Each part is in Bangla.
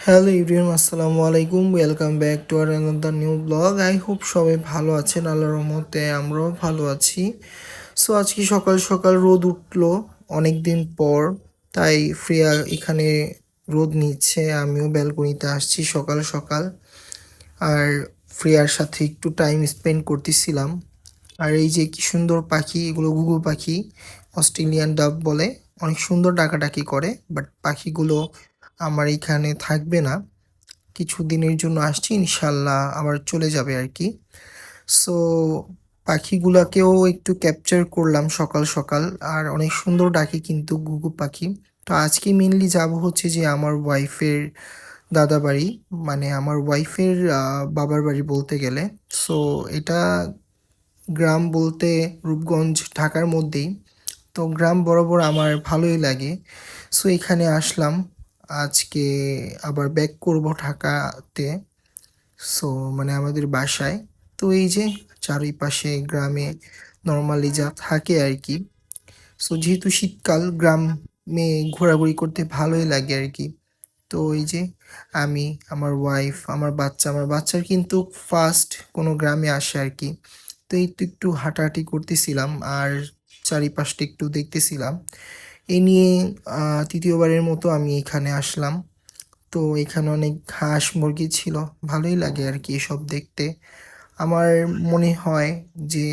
হ্যালো এভরিওয়ান, আসসালামু আলাইকুম। Welcome back to or another new blog. I hope সবাই ভালো আছেন, আল্লাহর রহমতে আমরাও ভালো আছি। সো আজকে সকাল সকাল রোদ উঠলো অনেক দিন পর, তাই ফ্রিয়া এখানে রোদ নিচ্ছে, আমিও ব্যালকনিতে আসছি সকাল সকাল। আর ফ্রিয়ার সাথে একটু টাইম স্পেন্ড করতেছিলাম। আর এই যে কি সুন্দর পাখি, এগুলো ঘুঘু পাখি, অস্ট্রেলিয়ান ডাব বলে। অনেক সুন্দর ডাকাডাকি করে, বাট পাখিগুলো আমার এইখানে থাকবে না, কিছুদিনের জন্য আসছি, ইনশাল্লাহ আবার চলে যাবে আর কি। সো পাখিগুলাকেও একটু ক্যাপচার করলাম সকাল সকাল। আর অনেক সুন্দর ডাকে কিন্তু ঘুঘু পাখি। তো আজকে মেনলি যাব হচ্ছে যে আমার ওয়াইফের দাদা বাড়ি, মানে আমার ওয়াইফের বাবার বাড়ি বলতে গেলে। সো এটা গ্রাম বলতে রূপগঞ্জ ঢাকার মধ্যেই। তো গ্রাম বরাবর আমার ভালোই লাগে। সো এখানে আসলাম আজকে, আবার ব্যাক করব ঢাকাতে। সো মানে আমাদের বাসায়। তো এই যে চারিপাশে গ্রামে নর্মালি যা থাকে আর কি। সো যেহেতু শীতকাল, গ্রামে ঘোরাঘুরি করতে ভালোই লাগে আর কি। তো এই যে আমি, আমার ওয়াইফ, আমার বাচ্চার কিন্তু ফার্স্ট কোনো গ্রামে আসে আর কি। তো এই তো একটু হাঁটাহাঁটি করতেছিলাম আর চারিপাশটা একটু দেখতেছিলাম। এই নিয়ে তৃতীয়বারের মতো আমি এখানে আসলাম। তো এখানে অনেক হাঁস মুরগি ছিল, ভালোই লাগে আর কি এসব দেখতে। আমার মনে হয় যে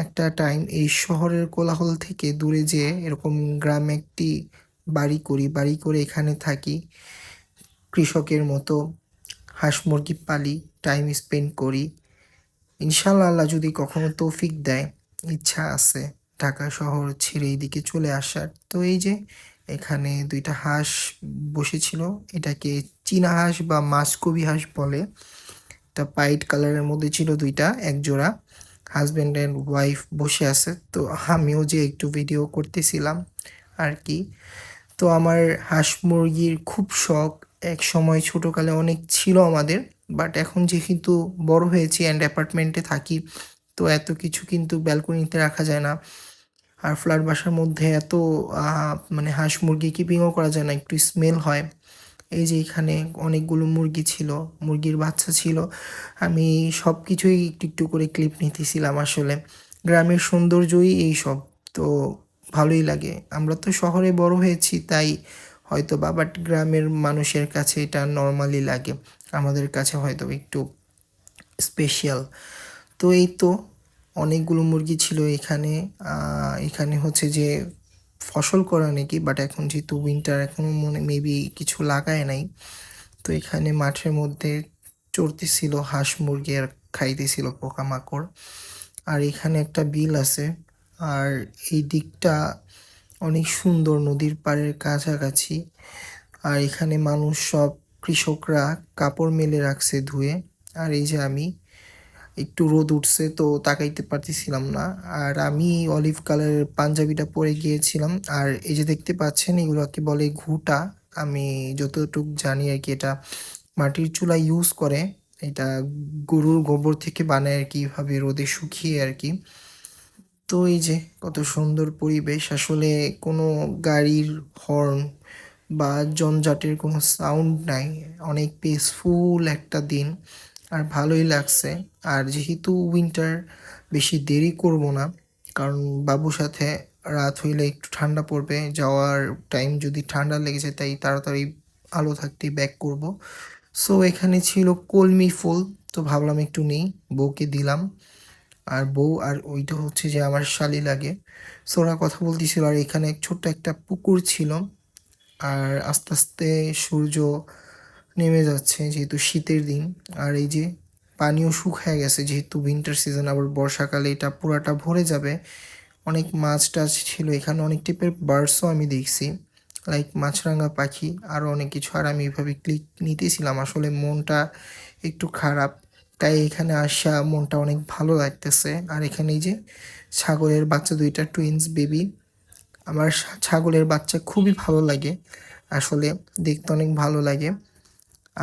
একটা টাইম এই শহরের কোলাহল থেকে দূরে যেয়ে এরকম গ্রামে একটি বাড়ি করে এখানে থাকি, কৃষকের মতো হাঁস মুরগি পালি, টাইম স্পেন্ড করি। ইনশাল্লাহ আল্লাহ যদি কখনো তৌফিক দেয়, ইচ্ছা আছে ঢাকা শহর ছেড়ে এইদিকে চলে আসার। তো এই যে এখানে দুইটা হাঁস বসেছিল, এটাকে চীনা হাঁস বা মাস্কবি হাঁস বলে। তা হোয়াইট কালারের মধ্যে ছিল দুইটা, এক জোড়া। হাজব্যান্ড অ্যান্ড ওয়াইফ বসে আছে, তো আমিও যে একটু ভিডিও করতেছিলাম আর কি। তো আমার হাঁস মুরগির খুব শখ, এক সময় ছোটোকালে অনেক ছিল আমাদের। বাট এখন যেহেতু বড় হয়েছি অ্যান্ড অ্যাপার্টমেন্টে থাকি, তো এত কিছু কিন্তু ব্যালকনিতে রাখা যায় না। আর ফ্ল্যাট বাসার মধ্যে এত মানে হাঁস মুরগি কিপিংও করা যায় না, একটু স্মেল হয়। এই যে এখানে অনেকগুলো মুরগি ছিল, মুরগির বাচ্চা ছিল। আমি সব কিছুই একটু একটু করে ক্লিপ নিতেছিলাম আসলে। গ্রামের সৌন্দর্যই এইসব। তো ভালোই লাগে। আমরা তো শহরে বড় হয়েছি, তাই হয়তো বা, বাট গ্রামের মানুষের কাছে এটা নর্মালি লাগে, আমাদের কাছে হয়তো একটু স্পেশাল। তো এই তো অনেকগুলো মুরগি ছিল এখানে। এখানে হচ্ছে যে ফসল করা নাকি, বাট এখন যেহেতু উইন্টার, এখনো মনে মেবি কিছু লাগায় নাই। তো এখানে মাঠের মধ্যে চড়তেছিল হাঁস মুরগি আর খাইতেছিল পোকামাকড়। আর এখানে একটা বিল আছে। আর এই দিকটা অনেক সুন্দর, নদীর পাড়ের কাছাকাছি। আর এখানে মানুষ সব, কৃষকরা কাপড় মেলে রাখছে ধুয়ে। আর এই যে আমি, একটু রোদ উঠছে তো তাকাইতে পারতেছিলাম না। আর আমি অলিভ কালারের পাঞ্জাবিটা পরে গিয়েছিলাম। আর এই যে দেখতে পাচ্ছেন, এগুলোকে বলে ঘুটা। আমি যতটুকু জানি আর কি, এটা মাটির চুলা ইউজ করে। এটা গরুর গোবর থেকে বানায় আর কি, এভাবে রোদে শুকিয়ে আর কি। তো এই যে কত সুন্দর পরিবেশ আসলে, কোনো গাড়ির হর্ন বা জঞ্জাটের কোনো সাউন্ড নাই। অনেক পিসফুল একটা দিন, আর ভালোই লাগছে। আর যেহেতু উইন্টার, বেশি দেরি করব না, কারণ বাবুর সাথে রাত হইলে একটু ঠান্ডা পড়বে, যাওয়ার টাইম যদি ঠান্ডা লেগে যায়, তাই তাড়াতাড়ি আলো থাকতেই ব্যাক করব। সো এখানে ছিল কলমি ফুল, তো ভাবলাম একটু নেই, বউকে দিলাম। আর বউ আর ওইটা হচ্ছে যে আমার শালি লাগে। সো ওরা কথা বলতেছিল, আর এখানে ছোট্ট একটা পুকুর ছিল। আর আস্তে আস্তে সূর্য নেমে যাচ্ছে, যেহেতু শীতের দিন। আর এই যে পানিও শুকায় গেছে, যেহেতু উইন্টার সিজন, আবার বর্ষাকালে এটা পুরাটা ভরে যাবে। অনেক মাছ টাছ ছিল এখানে, অনেক টাইপের বার্ডসও আমি দেখছি, লাইক মাছরাঙা পাখি, আরও অনেক কিছু। আর আমি এভাবে ক্লিক নিতেছিলাম, আসলে মনটা একটু খারাপ, তাই এখানে আসা মনটা অনেক ভালো লাগতেছে। আর এখানে এই যে ছাগলের বাচ্চা দুইটা, টুইন্স বেবি। আমার ছাগলের বাচ্চা খুবই ভালো লাগে আসলে, দেখতে অনেক ভালো লাগে।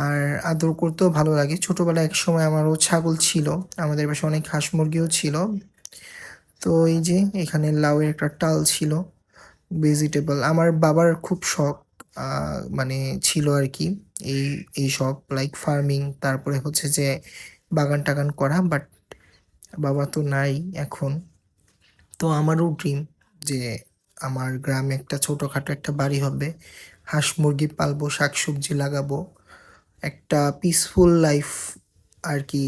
আর আদর করতেও ভালো লাগে। ছোটোবেলায় এক সময় আমারও ছাগল ছিল, আমাদের বাসায় অনেক হাঁস মুরগিও ছিল। তো এই যে এখানে লাউয়ের একটা টাল ছিল, ভেজিটেবল। আমার বাবার খুব শখ, মানে ছিল আর কি। এই এইসব লাইক ফার্মিং, তারপরে হচ্ছে যে বাগান টাগান করা। বাট বাবা তো নাই এখন। তো আমারও ড্রিম যে আমার গ্রামে একটা ছোটখাটো একটা বাড়ি হবে, হাঁস মুরগি পালবো, শাকসবজি লাগাবো, একটা পিসফুল লাইফ আর কি।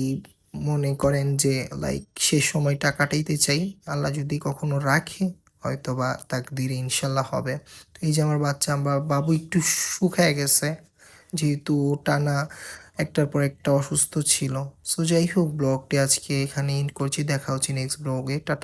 মনে করেন যে লাইক সে সময়টা কাটাইতে চাই, আল্লাহ যদি কখনো রাখে, হয়তো বা তাকদিরে ইনশাল্লাহ হবে। তো এই যে আমার বাচ্চা, আমার বাবু একটু শুকায় গেছে, যেহেতু টানা একটার পর একটা অসুস্থ ছিল। সো যাই হোক, ব্লগটি আজকে এখানে এন্ড করছি, দেখা হচ্ছে নেক্সট ব্লগে। টাটা।